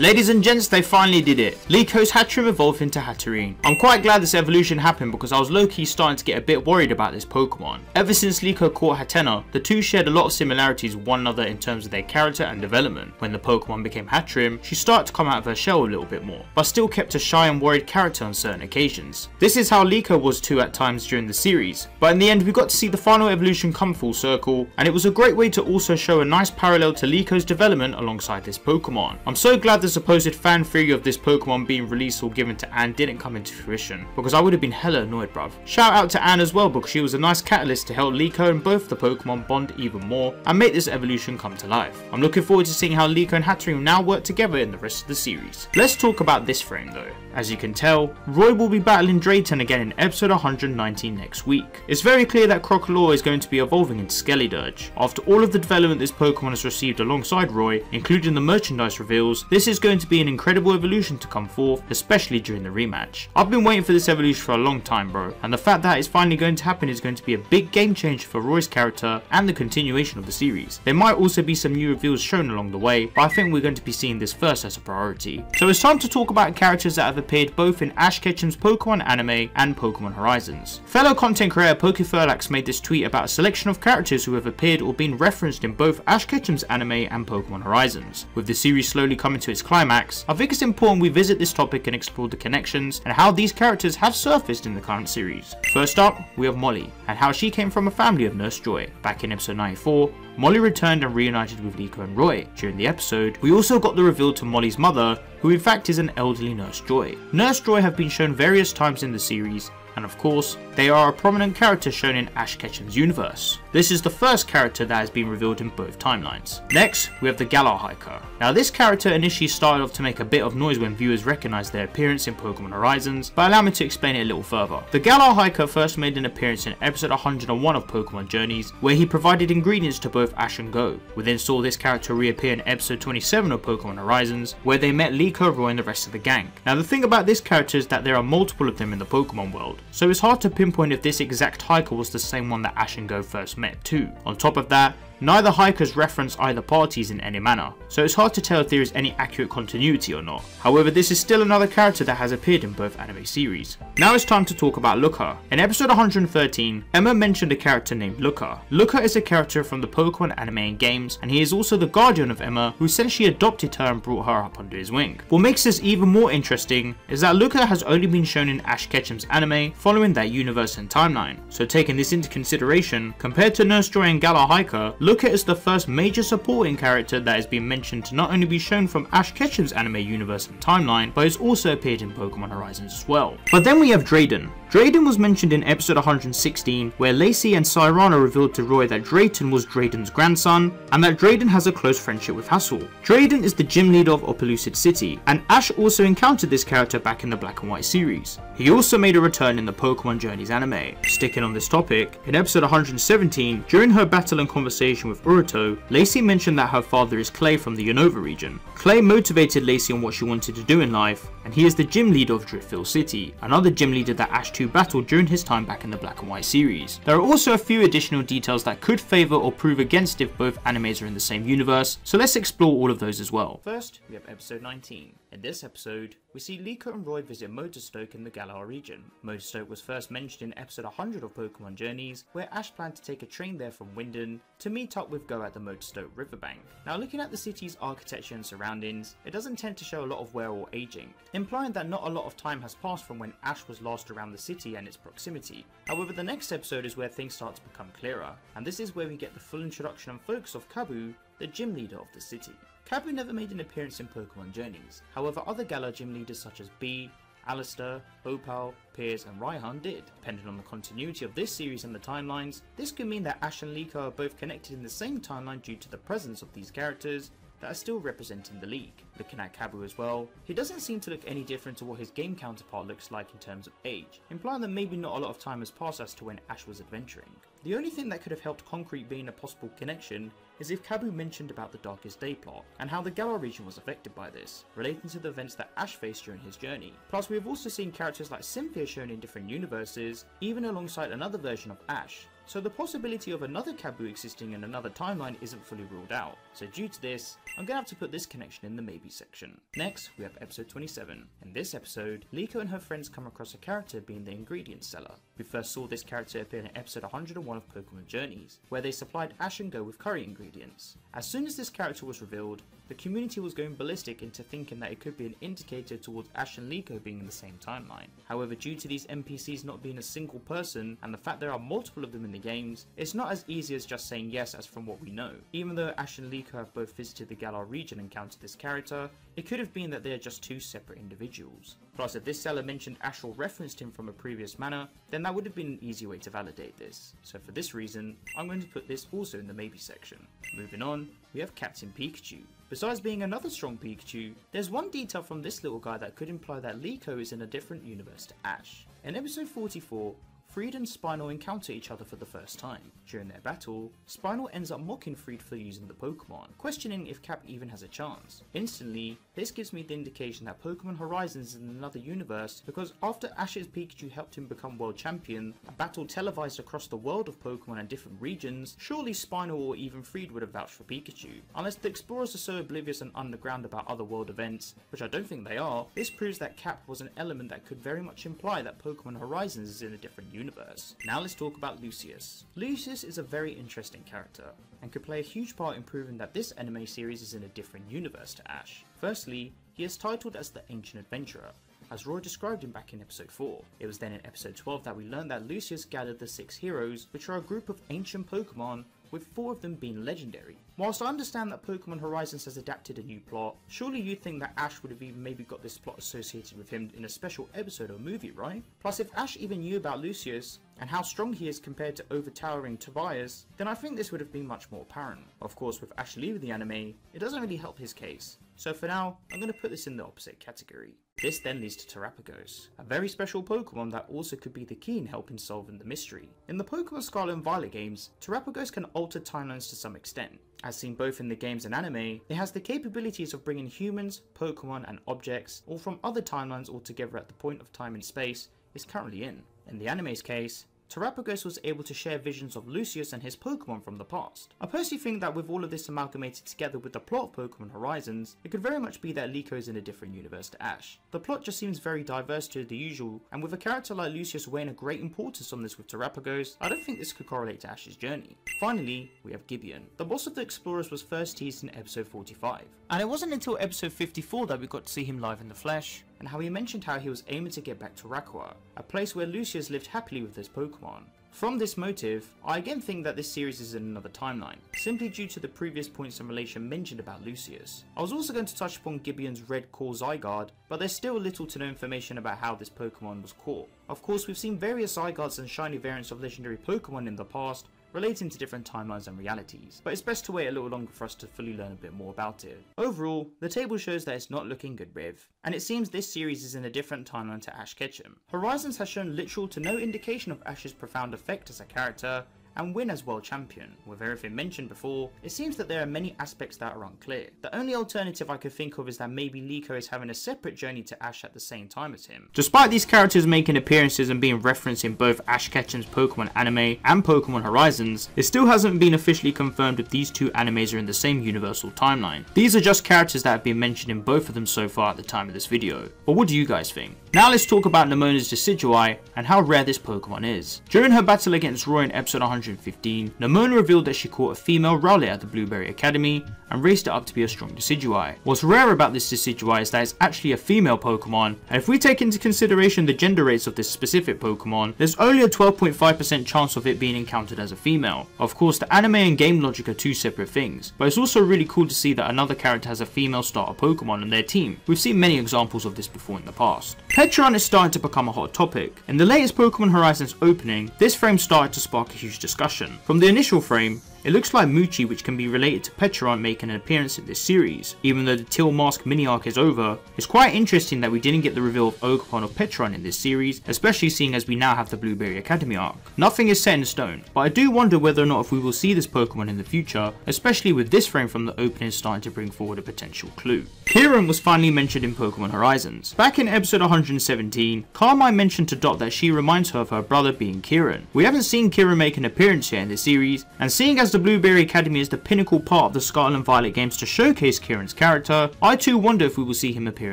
Ladies and gents, they finally did it. Liko's Hattrem evolved into Hatterene. I'm quite glad this evolution happened because I was low-key starting to get a bit worried about this Pokemon. Ever since Liko caught Hatterene, the two shared a lot of similarities with one another in terms of their character and development. When the Pokemon became Hattrem, she started to come out of her shell a little bit more, but still kept a shy and worried character on certain occasions. This is how Liko was too at times during the series, but in the end we got to see the final evolution come full circle, and it was a great way to also show a nice parallel to Liko's development alongside this Pokemon. I'm so glad the supposed fan theory of this Pokemon being released or given to Anne didn't come into fruition, because I would have been hella annoyed, bruv. Shout out to Anne as well, because she was a nice catalyst to help Liko and both the Pokemon bond even more and make this evolution come to life. I'm looking forward to seeing how Liko and Hatterene now work together in the rest of the series. Let's talk about this frame though. As you can tell, Roy will be battling Drayton again in episode 119 next week. It's very clear that Crocalor is going to be evolving into Skeledirge. After all of the development this Pokemon has received alongside Roy, including the merchandise reveals, this is going to be an incredible evolution to come forth, especially during the rematch. I've been waiting for this evolution for a long time, bro, and the fact that it's finally going to happen is going to be a big game changer for Roy's character and the continuation of the series. There might also be some new reveals shown along the way, but I think we're going to be seeing this first as a priority. So it's time to talk about characters that have appeared both in Ash Ketchum's Pokémon anime and Pokémon Horizons. Fellow content creator ThePokéRaf made this tweet about a selection of characters who have appeared or been referenced in both Ash Ketchum's anime and Pokémon Horizons. With the series slowly coming to its climax, I think it's important we visit this topic and explore the connections and how these characters have surfaced in the current series. First up, we have Molly, and how she came from a family of Nurse Joy. Back in episode 94, Molly returned and reunited with Liko and Roy. During the episode, we also got the reveal to Molly's mother, who in fact is an elderly Nurse Joy. Nurse Joy have been shown various times in the series, and of course, they are a prominent character shown in Ash Ketchum's universe. This is the first character that has been revealed in both timelines. Next, we have the Galar Hiker. Now this character initially started off to make a bit of noise when viewers recognized their appearance in Pokémon Horizons, but allow me to explain it a little further. The Galar Hiker first made an appearance in episode 101 of Pokémon Journeys, where he provided ingredients to both Ash and Go. We then saw this character reappear in episode 27 of Pokémon Horizons, where they met Liko, Roy and the rest of the gang. Now the thing about this character is that there are multiple of them in the Pokémon world, so it's hard to pinpoint if this exact hiker was the same one that Ash and Go first met too. On top of that, neither hikers reference either parties in any manner, so it's hard to tell if there is any accurate continuity or not. However, this is still another character that has appeared in both anime series. Now it's time to talk about Looker. In episode 113, Emma mentioned a character named Looker. Looker is a character from the Pokémon anime and games, and he is also the guardian of Emma, who essentially adopted her and brought her up under his wing. What makes this even more interesting is that Looker has only been shown in Ash Ketchum's anime following that universe and timeline, so taking this into consideration, compared to Nurse Joy and Galar Hiker, Looker is the first major supporting character that has been mentioned to not only be shown from Ash Ketchum's anime universe and timeline, but has also appeared in Pokémon Horizons as well. But then we have Drayton. Drayton was mentioned in episode 116, where Lacey and Cyrana revealed to Roy that Drayton was Drayton's grandson, and that Drayton has a close friendship with Hassel. Drayton is the gym leader of Opelucid City, and Ash also encountered this character back in the Black and White series. He also made a return in the Pokémon Journeys anime. Sticking on this topic, in episode 117, during her battle and conversation with Uruto, Lacey mentioned that her father is Clay from the Unova region. Clay motivated Lacey on what she wanted to do in life, and he is the gym leader of Driftveil City, another gym leader that Ash 2 battled during his time back in the Black and White series. There are also a few additional details that could favour or prove against if both animes are in the same universe, so let's explore all of those as well. First, we have episode 19. In this episode, we see Liko and Roy visit Motorstoke in the Galar region. Motorstoke was first mentioned in episode 100 of Pokémon Journeys, where Ash planned to take a train there from Winden to meet up with Go at the Motorstoke riverbank. Now looking at the city's architecture and surroundings, it doesn't tend to show a lot of wear or aging, implying that not a lot of time has passed from when Ash was last around the city and its proximity. However, the next episode is where things start to become clearer, and this is where we get the full introduction and focus of Kabu, the gym leader of the city. Kabu never made an appearance in Pokémon Journeys, however other Galar gym leaders such as Bee, Alistair, Opal, Piers and Raihan did. Depending on the continuity of this series and the timelines, this could mean that Ash and Liko are both connected in the same timeline due to the presence of these characters that are still representing the league. Looking at Kabu as well, he doesn't seem to look any different to what his game counterpart looks like in terms of age, implying that maybe not a lot of time has passed as to when Ash was adventuring. The only thing that could have helped concrete being a possible connection is if Kabu mentioned about the Darkest Day plot, and how the Galar region was affected by this, relating to the events that Ash faced during his journey. Plus we have also seen characters like Cynthia shown in different universes, even alongside another version of Ash, so the possibility of another Kabu existing in another timeline isn't fully ruled out. So due to this, I'm gonna have to put this connection in the maybe section. Next, we have episode 27. In this episode, Liko and her friends come across a character being the ingredient seller. We first saw this character appear in episode 101 of Pokémon Journeys, where they supplied Ash and Go with curry ingredients. As soon as this character was revealed, the community was going ballistic into thinking that it could be an indicator towards Ash and Liko being in the same timeline. However, due to these NPCs not being a single person and the fact there are multiple of them in the games, it's not as easy as just saying yes as from what we know. Even though Ash and Liko have both visited the Galar region and encountered this character, it could have been that they are just two separate individuals. Plus, if this seller mentioned Ash or referenced him from a previous manner, then that would have been an easy way to validate this. So for this reason, I'm going to put this also in the maybe section. Moving on, we have Captain Pikachu. Besides being another strong Pikachu, there's one detail from this little guy that could imply that Liko is in a different universe to Ash. In episode 44, Friede and Spinal encounter each other for the first time. During their battle, Spinal ends up mocking Friede for using the Pokemon, questioning if Cap even has a chance. Instantly, this gives me the indication that Pokémon Horizons is in another universe, because after Ash's Pikachu helped him become world champion, a battle televised across the world of Pokemon and different regions, surely Spinal or even Friede would have vouched for Pikachu. Unless the explorers are so oblivious and underground about other world events, which I don't think they are, this proves that Cap was an element that could very much imply that Pokémon Horizons is in a different universe. Now let's talk about Lucius. Lucius is a very interesting character, and could play a huge part in proving that this anime series is in a different universe to Ash. Firstly, he is titled as the Ancient Adventurer, as Roy described him back in episode 4. It was then in episode 12 that we learned that Lucius gathered the 6 heroes, which are a group of ancient Pokemon, with 4 of them being legendary. Whilst I understand that Pokémon Horizons has adapted a new plot, surely you'd think that Ash would have even maybe got this plot associated with him in a special episode or movie, right? Plus, if Ash even knew about Lucius, and how strong he is compared to overtowering Tobias, then I think this would have been much more apparent. Of course, with Ash leaving the anime, it doesn't really help his case. So for now, I'm going to put this in the opposite category. This then leads to Terrapagos, a very special Pokemon that also could be the key in helping solving the mystery. In the Pokémon Scarlet and Violet games, Terrapagos can alter timelines to some extent. As seen both in the games and anime, it has the capabilities of bringing humans, Pokemon and objects, all from other timelines all together at the point of time and space it's currently in. In the anime's case, Terrapagos was able to share visions of Lucius and his Pokemon from the past. I personally think that with all of this amalgamated together with the plot of Pokémon Horizons, it could very much be that Liko is in a different universe to Ash. The plot just seems very diverse to the usual, and with a character like Lucius weighing a great importance on this with Terrapagos, I don't think this could correlate to Ash's journey. Finally, we have Gibeon. The boss of the Explorers was first teased in episode 45, and it wasn't until episode 54 that we got to see him live in the flesh, and how he mentioned how he was aiming to get back to Rakua, a place where Lucius lived happily with his Pokemon. From this motive, I again think that this series is in another timeline, simply due to the previous points in relation mentioned about Lucius. I was also going to touch upon Gibeon's red core Zygarde, but there's still little to no information about how this Pokemon was caught. Of course, we've seen various Zygardes and shiny variants of legendary Pokemon in the past, relating to different timelines and realities, but it's best to wait a little longer for us to fully learn a bit more about it. Overall, the table shows that it's not looking good with, and it seems this series is in a different timeline to Ash Ketchum. Horizons has shown literal to no indication of Ash's profound effect as a character, and win as world champion. With everything mentioned before, it seems that there are many aspects that are unclear. The only alternative I could think of is that maybe Liko is having a separate journey to Ash at the same time as him. Despite these characters making appearances and being referenced in both Ash Ketchum's Pokemon anime and Pokemon Horizons, it still hasn't been officially confirmed if these two animes are in the same universal timeline. These are just characters that have been mentioned in both of them so far at the time of this video. But what do you guys think? Now let's talk about Nemona's Decidueye and how rare this Pokemon is. During her battle against Roy in episode 115, Nemona revealed that she caught a female Rowlet at the Blueberry Academy and raised it up to be a strong Decidueye. What's rare about this Decidueye is that it's actually a female Pokemon, and if we take into consideration the gender rates of this specific Pokemon, there's only a 12.5% chance of it being encountered as a female. Of course, the anime and game logic are two separate things, but it's also really cool to see that another character has a female starter Pokemon on their team. We've seen many examples of this before in the past. Pecharunt is starting to become a hot topic. In the latest Pokémon Horizons opening, this frame started to spark a huge discussion. From the initial frame, It looks like Muchi, which can be related to Pecharunt, making an appearance in this series. Even though the Teal Mask mini arc is over, it's quite interesting that we didn't get the reveal of Ogerpon or Pecharunt in this series, especially seeing as we now have the Blueberry Academy arc. Nothing is set in stone, but I do wonder whether or not if we will see this Pokemon in the future, especially with this frame from the opening starting to bring forward a potential clue. Kieran was finally mentioned in Pokémon Horizons. Back in episode 117, Carmine mentioned to Dot that she reminds her of her brother being Kieran. We haven't seen Kieran make an appearance yet in this series, and seeing as the Blueberry Academy is the pinnacle part of the Scarlet and Violet games to showcase Kieran's character, I too wonder if we will see him appear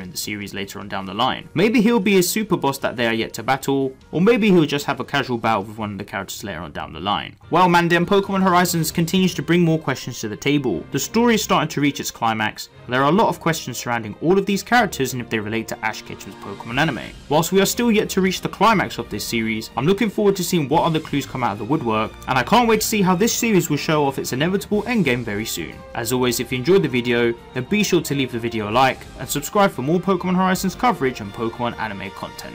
in the series later on down the line. Maybe he'll be a super boss that they are yet to battle, or maybe he'll just have a casual battle with one of the characters later on down the line. Well man, then Pokémon Horizons continues to bring more questions to the table. The story is starting to reach its climax. There are a lot of questions surrounding all of these characters and if they relate to Ash Ketchum's Pokemon anime. Whilst we are still yet to reach the climax of this series, I'm looking forward to seeing what other clues come out of the woodwork, and I can't wait to see how this series will show off its inevitable endgame very soon. As always, if you enjoyed the video, then be sure to leave the video a like and subscribe for more Pokemon Horizons coverage and Pokemon anime content.